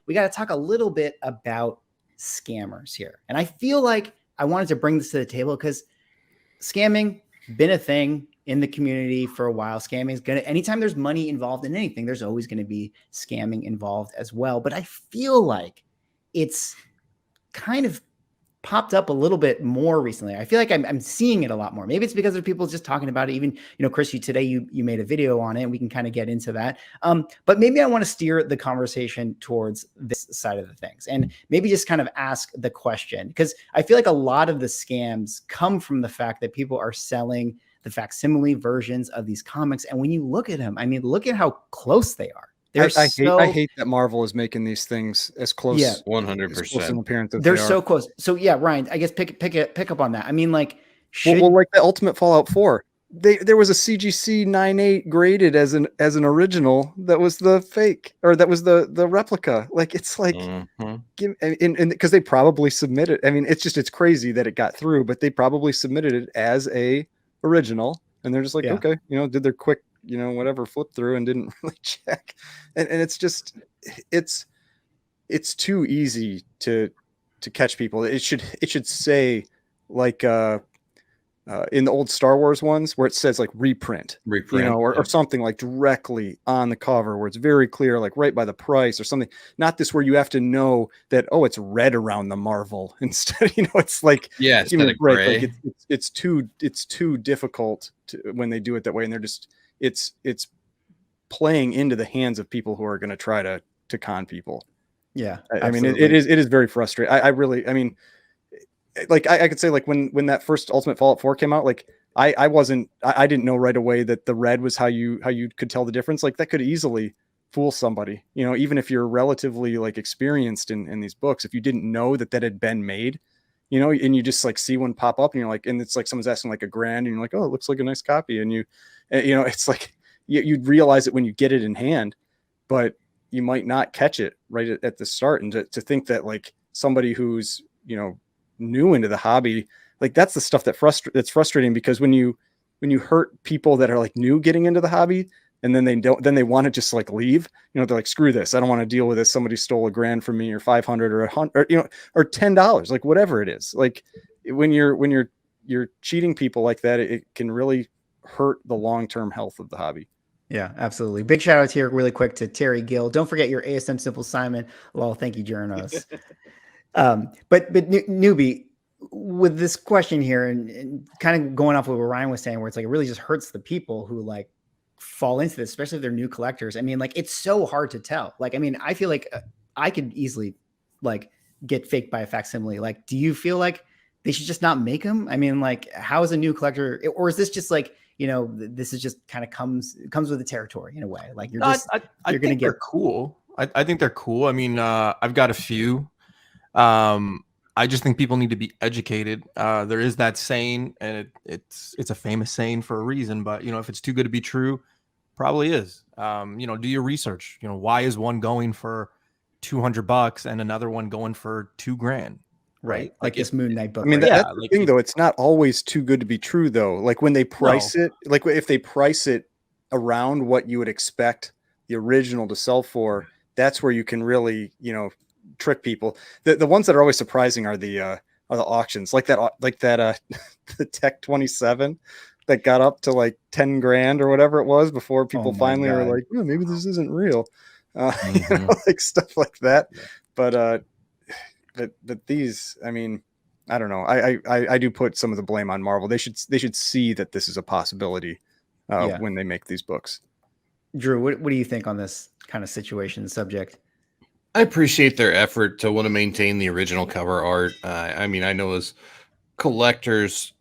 we got to talk a little bit about scammers here. And I feel like I wanted to bring this to the table because scamming been a thing in the community for a while. Scamming is gonna, anytime there's money involved in anything, there's always going to be scamming involved as well. But I feel like it's kind of popped up a little bit more recently. I feel like I'm seeing it a lot more. Maybe it's because of people just talking about it. Even, Chris, today you made a video on it, and we can kind of get into that. But maybe I want to steer the conversation towards this side of the things, and maybe just kind of ask the question, because I feel like a lot of the scams come from the fact that people are selling the facsimile versions of these comics. And when you look at them, I mean, look at how close they are. I hate that Marvel is making these things as close. Yeah, 100%. They're so close. So yeah, Ryan, I guess pick up on that. I mean, like, well, like the Ultimate Fallout 4, there was a CGC 9.8 graded as an original that was the fake, or that was the replica. Like, it's like, because they probably submitted. I mean, it's crazy that it got through, but they probably submitted it as a original, and they're just like, okay, did their quick, whatever, flip through and didn't really check. And it's just, it's too easy to catch people. It should say, like, in the old Star Wars ones where it says like reprint, or something like directly on the cover where it's very clear, like right by the price or something. Not this where you have to know that, oh, it's red around the Marvel instead. It's like, it's right, like it's too difficult when they do it that way, and they're just it's playing into the hands of people who are going to try to con people. Yeah, I mean, it is very frustrating. I really, I mean, like I could say, like when that first Ultimate Fallout 4 came out, like I didn't know right away that the red was how you could tell the difference. Like, that could easily fool somebody, even if you're relatively like experienced in these books. If you didn't know that had been made, and you just like see one pop up and you're like, and it's like someone's asking like $1,000 and you're like, oh, it looks like a nice copy. And it's like, you'd realize it when you get it in hand, but you might not catch it right at the start. And to think that like somebody who's, new into the hobby, like that's the stuff that's frustrating, because when you hurt people that are like new getting into the hobby, and then they want to just like leave, they're like, screw this, I don't want to deal with this. Somebody stole $1,000 from me, or 500 or 100, or $10, like whatever it is. Like when you're cheating people like that, it can really hurt the long-term health of the hobby. Yeah, absolutely. Big shout out here really quick to Terry Gill. Don't forget your ASM Simple Simon. Well, thank you, Jerno. But Newbie, with this question here, and kind of going off of what Ryan was saying, where it's like, it really just hurts the people who like fall into this, especially if they're new collectors. I mean, like, it's so hard to tell. Like, I mean, I feel like I could easily like get faked by a facsimile. Like, do you feel like they should just not make them? I mean, like, how is a new collector, or is this just like, this is just kind of comes with the territory in a way? Like, you're just, I you're going to get, they're cool. I think they're cool. I mean, I've got a few. I just think people need to be educated. There is that saying, and it's a famous saying for a reason, but if it's too good to be true, probably is. Do your research. Why is one going for $200 and another one going for $2,000? Right. Like this Moon Knight book. I mean, right? that's the thing, though. It's not always too good to be true, though. Like when they price it, like if they price it around what you would expect the original to sell for, that's where you can really, trick people. The ones that are always surprising are the auctions, like that the Tech 27 that got up to like $10,000 or whatever it was before people finally were like, oh, maybe this isn't real, like stuff like that. But these, I mean, I don't know. I do put some of the blame on Marvel. They should see that this is a possibility when they make these books. Drew, what do you think on this kind of situation subject? I appreciate their effort to want to maintain the original cover art. I mean, I know as collectors,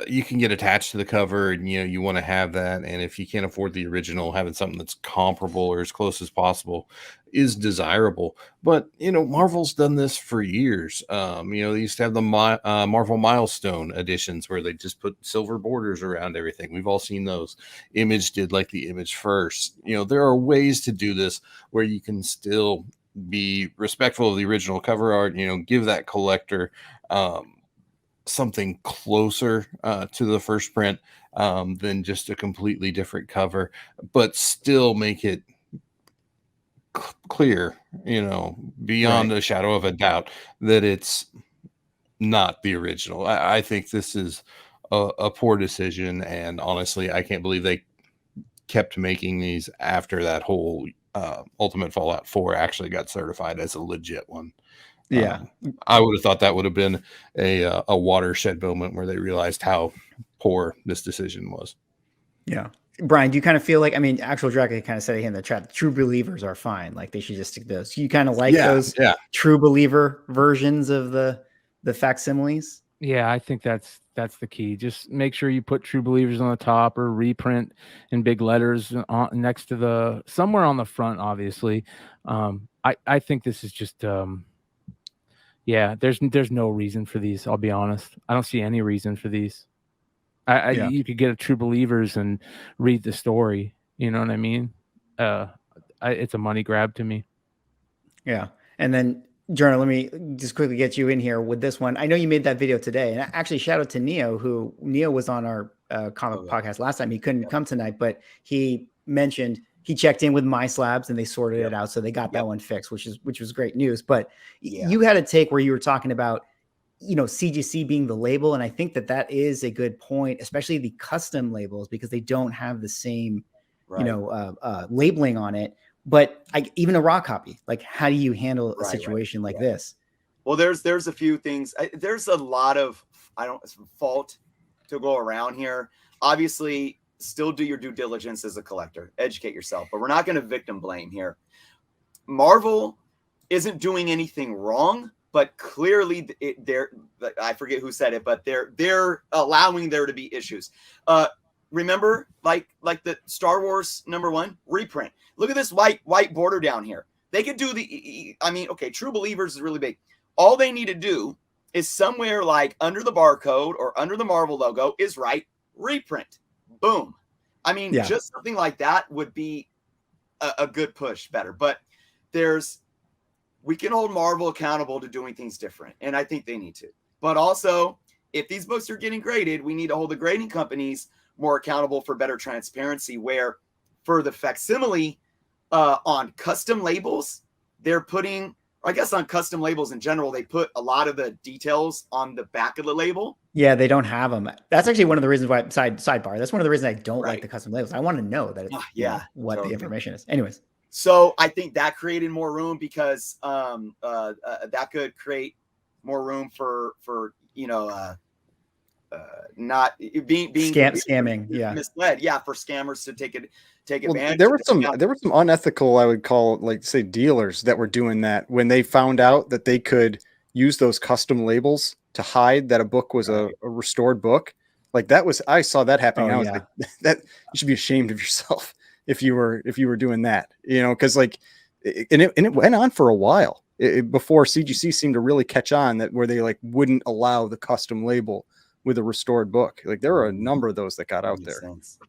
you can get attached to the cover, and you want to have that. And if you can't afford the original, having something that's comparable or as close as possible is desirable. But Marvel's done this for years. They used to have the Marvel Milestone editions where they just put silver borders around everything. We've all seen those. Image did like the Image First. There are ways to do this where you can still be respectful of the original cover art. Give that collector something closer to the first print than just a completely different cover, but still make it clear, beyond a shadow of a doubt that it's not the original. I think this is a poor decision, and honestly, I can't believe they kept making these after that whole Ultimate Fallout 4 actually got certified as a legit one. Yeah. I would have thought that would have been a watershed moment where they realized how poor this decision was. Yeah. Bryan, do you kind of feel like, I mean, Actual Dragon kind of said it in the chat, true believers are fine. Like they should just stick to those. You kind of like those true believer versions of the facsimiles? Yeah, I think that's the key. Just make sure you put true believers on the top or reprint in big letters next to somewhere on the front, obviously. I think this is just, there's no reason for these. I'll be honest. I don't see any reason for these. You could get a true believers and read the story. You know what I mean? It's a money grab to me. Yeah. And then Jerno, let me just quickly get you in here with this one. I know you made that video today, and actually shout out to Neo was on our comic podcast last time. He couldn't come tonight, but he mentioned he checked in with My Slabs and they sorted it out. So they got that one fixed, which was great news. But you had a take where you were talking about, CGC being the label. And I think that is a good point, especially the custom labels, because they don't have the same, labeling on it. But even a raw copy, like how do you handle a situation like this? Well, there's a few things. There's a lot of fault to go around here. Obviously, still do your due diligence as a collector, educate yourself, but we're not going to victim blame here. Marvel isn't doing anything wrong, but clearly I forget who said it, but they're allowing there to be issues. Remember, like the Star Wars #1 reprint. Look at this white border down here. They could do True Believers is really big. All they need to do is somewhere like under the barcode or under the Marvel logo is write reprint. Boom. Just something like that would be a good push better. But we can hold Marvel accountable to doing things different. And I think they need to. But also, if these books are getting graded, we need to hold the grading companies more accountable for better transparency, where for the facsimile on custom labels, they're putting, or I guess on custom labels in general, they put a lot of the details on the back of the label. Yeah, they don't have them. That's actually one of the reasons why sidebar. That's one of the reasons I don't like the custom labels. I want to know that it's what the information is. Anyways. So I think that created more room because that could create more room for not being scamming, misled, for scammers to take advantage. There were some unethical, I would call, like, say, dealers that were doing that when they found out that they could use those custom labels to hide that a book was a restored book. Like I saw that happening. I was like, that you should be ashamed of yourself if you were doing that, because it went on for a while before CGC seemed to really catch on, that where they wouldn't allow the custom label with a restored book. Like there are a number of those that got out there. Sense.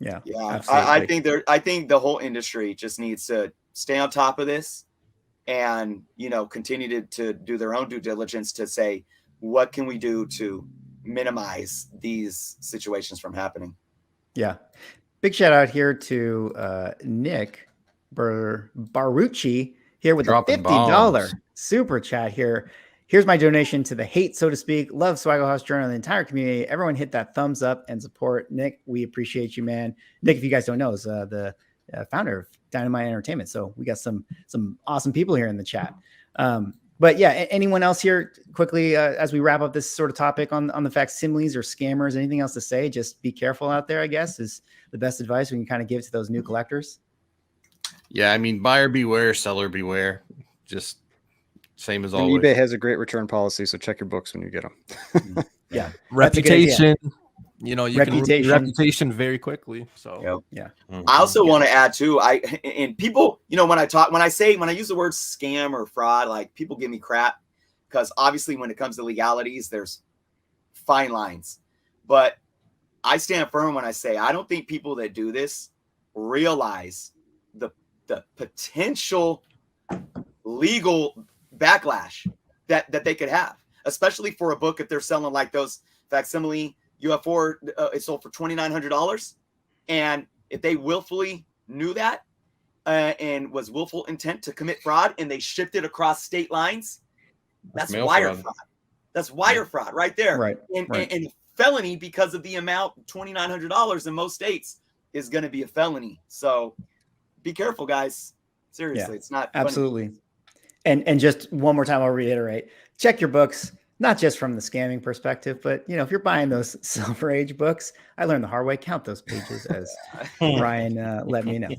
Yeah. I think the whole industry just needs to stay on top of this and, continue to do their own due diligence to say, what can we do to minimize these situations from happening? Yeah. Big shout out here to Nick Barucci here with Dropping a $50 bombs. super chat here. Here's my donation to the hate, so to speak. Love Swaggle House Journal and the entire community. Everyone hit that thumbs up and support. Nick, we appreciate you, man. Nick, if you guys don't know, is the founder of Dynamite Entertainment. So we got some awesome people here in the chat. But yeah, anyone else here quickly as we wrap up this sort of topic on the facsimiles or scammers? Anything else to say? Just be careful out there, I guess, is the best advice we can kind of give to those new collectors. Yeah, buyer beware, seller beware. Just same as always. eBay has a great return policy, so check your books when you get them. Yeah, reputation. You can lose your reputation very quickly. So I also want to add too. People, when I use the word scam or fraud, like people give me crap because obviously when it comes to legalities, there's fine lines. But I stand firm when I say I don't think people that do this realize the potential legal backlash that they could have, especially for a book if they're selling like those facsimile UF4, it sold for $2,900. And if they willfully knew that and was willful intent to commit fraud, and they shipped it across state lines, that's mail wire fraud. fraud. That's wire fraud right there. Right. And felony, because of the amount, $2,900 in most states, is going to be a felony. So be careful, guys. Seriously, it's not funny. Absolutely. And just one more time, I'll reiterate, check your books, not just from the scamming perspective, but if you're buying those Silver Age books, I learned the hard way, count those pages, as Bryan let me know.